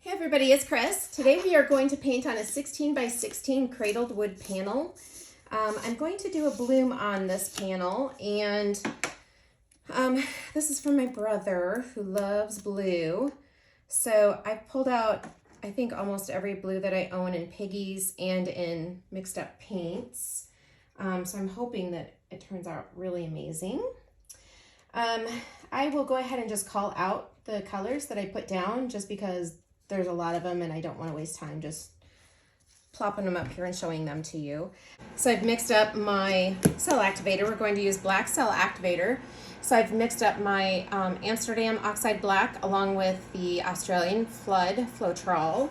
Hey everybody, it's Chris. Today we are going to paint on a 16 by 16 cradled wood panel. I'm going to do a bloom on this panel, and this is from my brother who loves blue. So I've pulled out, I think, almost every blue that I own in Piggies and in mixed up paints. So I'm hoping that it turns out really amazing. I will go ahead and just call out the colors that I put down just because there's a lot of them and I don't want to waste time just plopping them up here and showing them to you. So I've mixed up my cell activator. We're going to use black cell activator. So I've mixed up my Amsterdam oxide black along with the Australian flood Floetrol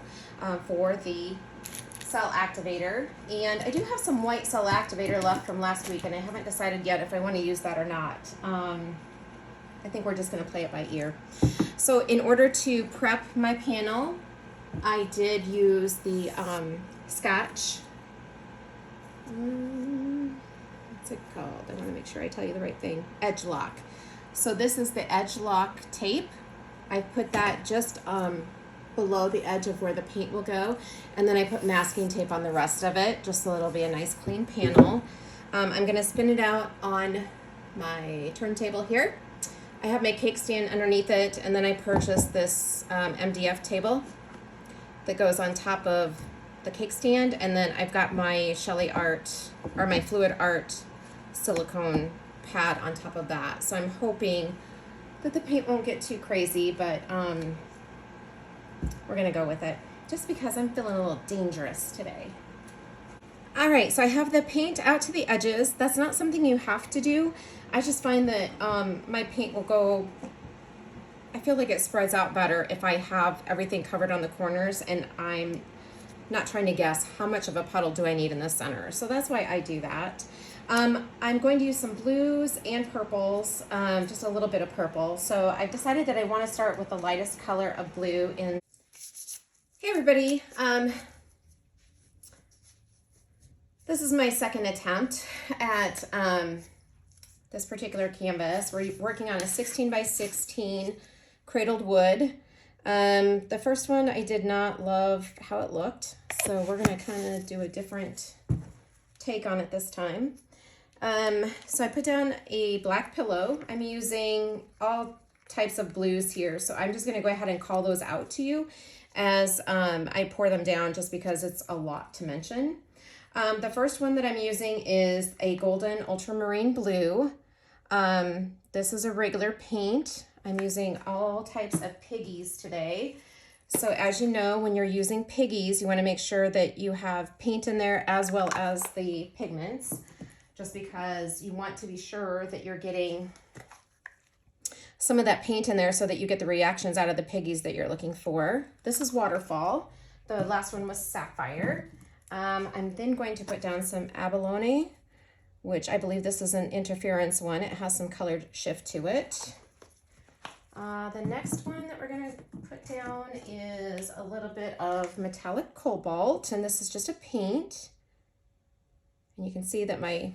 for the cell activator. And I do have some white cell activator left from last week and I haven't decided yet if I want to use that or not. I think we're just going to play it by ear. So in order to prep my panel, I did use the Scotch, what's it called? I want to make sure I tell you the right thing. Edge Lock. So this is the Edge Lock tape. I put that just below the edge of where the paint will go. And then I put masking tape on the rest of it, just so it'll be a nice clean panel. I'm going to spin it out on my turntable here. I have my cake stand underneath it, and then I purchased this MDF table that goes on top of the cake stand, and then I've got my Shelly Art, or my Fluid Art silicone pad on top of that. So I'm hoping that the paint won't get too crazy, but we're gonna go with it, just because I'm feeling a little dangerous today. All right, so I have the paint out to the edges. That's not something you have to do. I just find that my paint will go, I feel like it spreads out better if I have everything covered on the corners and I'm not trying to guess how much of a puddle do I need in the center. So that's why I do that. I'm going to use some blues and purples, just a little bit of purple. So I've decided that I want to start with the lightest color of blue. Hey everybody. This is my second attempt at this particular canvas. We're working on a 16 by 16 cradled wood. The first one, I did not love how it looked, so we're gonna kind of do a different take on it this time. So I put down a black pillow. I'm using all types of blues here, so I'm just gonna go ahead and call those out to you as I pour them down, just because it's a lot to mention. The first one that I'm using is a golden ultramarine blue. This is a regular paint. I'm using all types of Piggies today. So as you know, when you're using Piggies, you want to make sure that you have paint in there as well as the pigments, just because you want to be sure that you're getting some of that paint in there so that you get the reactions out of the Piggies that you're looking for. This is Waterfall. The last one was Sapphire. I'm then going to put down some Abalone, which I believe this is an interference one. It has some color shift to it. The next one that we're going to put down is a little bit of metallic cobalt, and this is just a paint. And you can see that my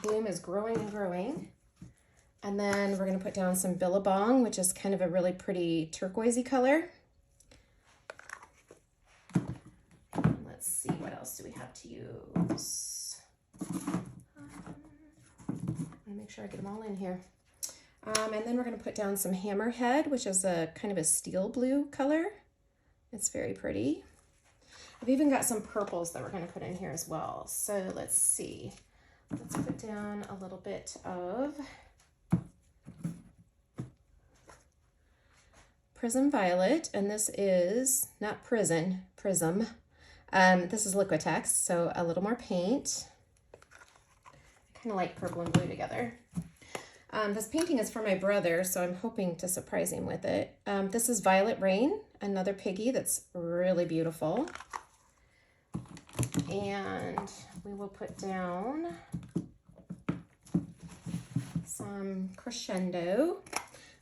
bloom is growing and growing. And then we're going to put down some Billabong, which is kind of a really pretty turquoisey color. Let's see, what else do we have to use? I'll make sure I get them all in here. And then we're going to put down some Hammerhead, which is a kind of a steel blue color. It's very pretty. I've even got some purples that we're going to put in here as well. So let's see. Let's put down a little bit of Prism Violet, and this is not Prism. This is Liquitex, so a little more paint. I kind of like purple and blue together. This painting is for my brother, so I'm hoping to surprise him with it. This is Violet Rain, another Piggy that's really beautiful. And we will put down some Crescendo.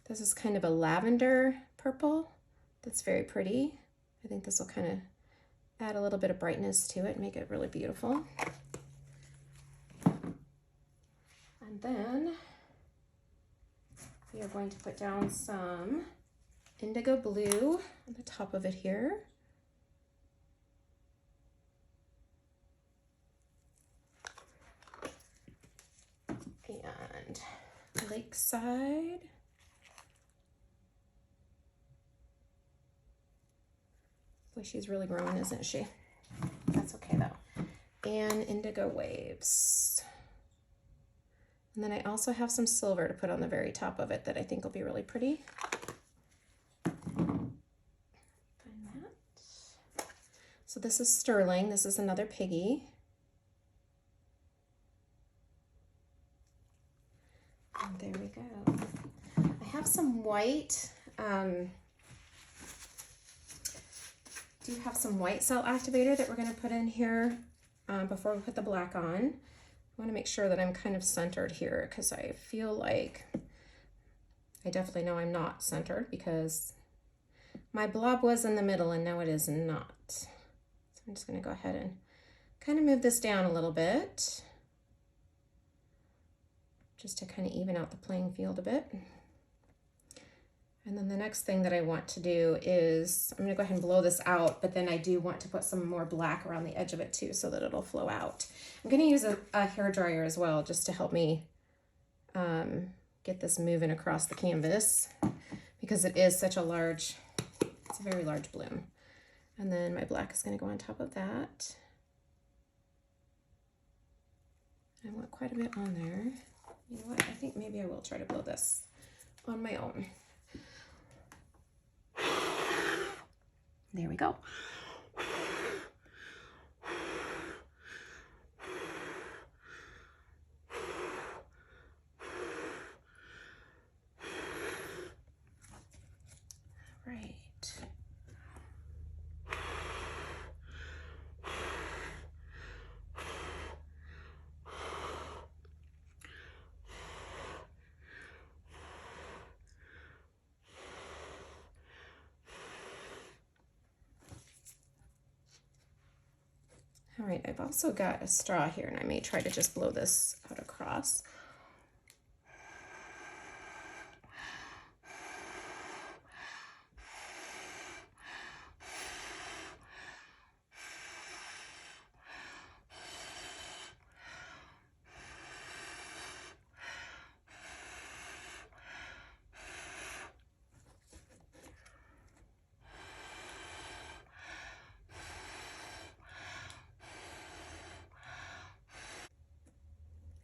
This is kind of a lavender purple that's very pretty. I think this will kind of add a little bit of brightness to it, make it really beautiful. And then we are going to put down some indigo blue on the top of it here. And Lakeside. Boy, she's really growing, isn't she? That's okay though. And Indigo Waves. And then I also have some silver to put on the very top of it that I think will be really pretty. Find that. So this is Sterling. This is another piggy. And there we go. I have some white, do have some white cell activator that we're going to put in here before we put the black on. I want to make sure that I'm kind of centered here because I feel like I definitely know I'm not centered because my blob was in the middle and now it is not. So I'm just going to go ahead and kind of move this down a little bit just to kind of even out the playing field a bit. And then the next thing that I want to do is, I'm gonna go ahead and blow this out, but then I do want to put some more black around the edge of it too so that it'll flow out. I'm gonna use a hair dryer as well just to help me get this moving across the canvas because it is such a large, it's a very large bloom. And then my black is gonna go on top of that. I want quite a bit on there. You know what, I think maybe I will try to blow this on my own. There we go. Right. All right, I've also got a straw here and I may try to just blow this out across.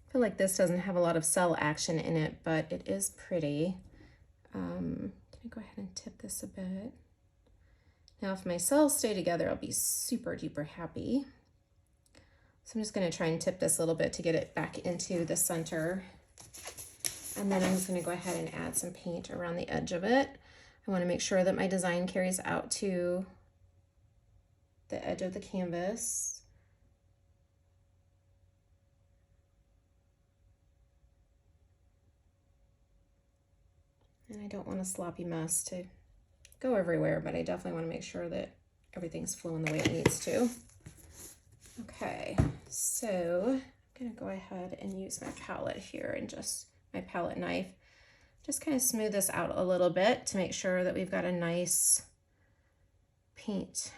I feel like this doesn't have a lot of cell action in it, but it is pretty. Can I go ahead and tip this a bit? Now, if my cells stay together, I'll be super duper happy. So I'm just gonna try and tip this a little bit to get it back into the center. And then I'm just gonna go ahead and add some paint around the edge of it. I wanna make sure that my design carries out to the edge of the canvas. And I don't want a sloppy mess to go everywhere, but I definitely want to make sure that everything's flowing the way it needs to. Okay, so I'm gonna go ahead and use my palette here and just my palette knife. Just kind of smooth this out a little bit to make sure that we've got a nice paint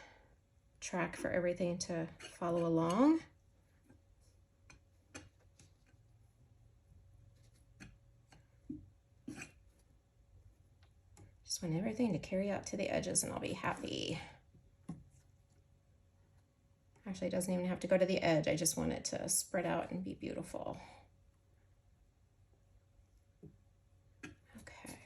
track for everything to follow along. Just want everything to carry out to the edges and I'll be happy. Actually, it doesn't even have to go to the edge. I just want it to spread out and be beautiful. Okay.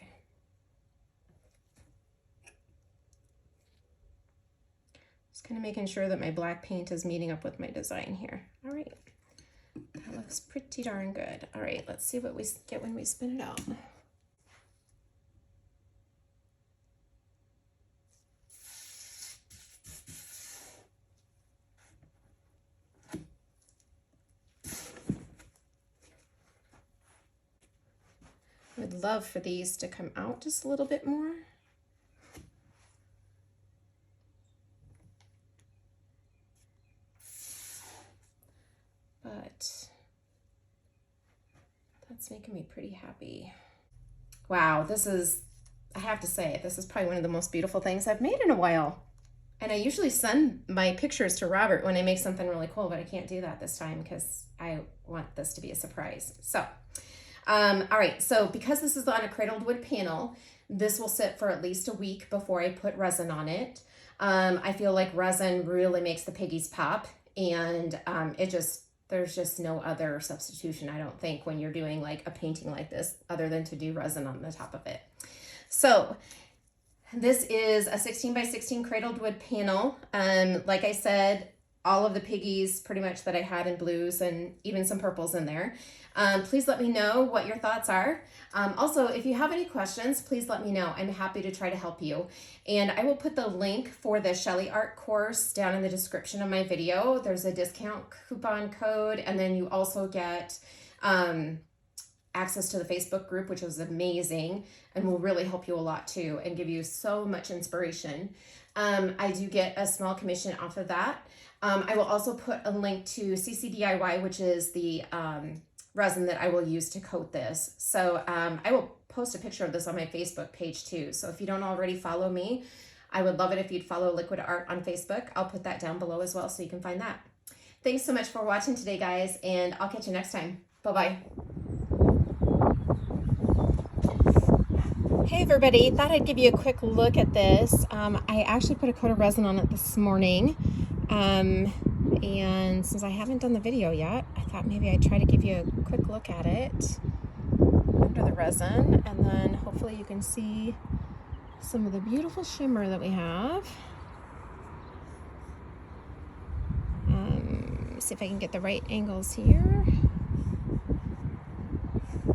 Just kind of making sure that my black paint is meeting up with my design here. All right, that looks pretty darn good. All right, let's see what we get when we spin it out. I would love for these to come out just a little bit more. But that's making me pretty happy. Wow, this is I have to say, this is probably one of the most beautiful things I've made in a while. And I usually send my pictures to Robert when I make something really cool, but I can't do that this time because I want this to be a surprise. So, all right, so because this is on a cradled wood panel, this will sit for at least a week before I put resin on it. I feel like resin really makes the piggies pop, and there's just no other substitution, I don't think, when you're doing like a painting like this other than to do resin on the top of it. So this is a 16 by 16 cradled wood panel. Like I said, all of the piggies pretty much that I had in blues and even some purples in there. Please let me know what your thoughts are. Also, if you have any questions, please let me know. I'm happy to try to help you. And I will put the link for the Shelly Art course down in the description of my video. There's a discount coupon code, and then you also get access to the Facebook group, which was amazing and will really help you a lot too and give you so much inspiration. I do get a small commission off of that. I will also put a link to CCDIY, which is the resin that I will use to coat this. So I will post a picture of this on my Facebook page too. So if you don't already follow me, I would love it if you'd follow Liquid Art on Facebook. I'll put that down below as well so you can find that. Thanks so much for watching today, guys, and I'll catch you next time. Bye-bye. Hey everybody, thought I'd give you a quick look at this. I actually put a coat of resin on it this morning, and since I haven't done the video yet, I thought maybe I'd try to give you a quick look at it under the resin, and then hopefully you can see some of the beautiful shimmer that we have. See if I can get the right angles here.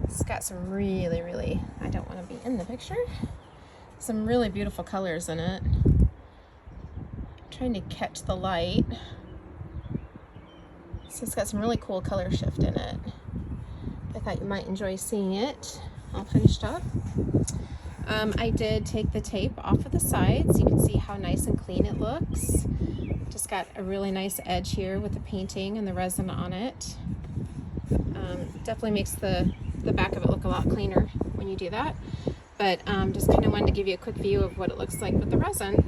It's got some really, I don't want to be in the picture, some really beautiful colors in it. I'm trying to catch the light. So it's got some really cool color shift in it. I thought you might enjoy seeing it all finished up. I did take the tape off of the sides. You can see how nice and clean it looks. Just got a really nice edge here with the painting and the resin on it. Definitely makes the back of it look a lot cleaner when you do that. But just kind of wanted to give you a quick view of what it looks like with the resin.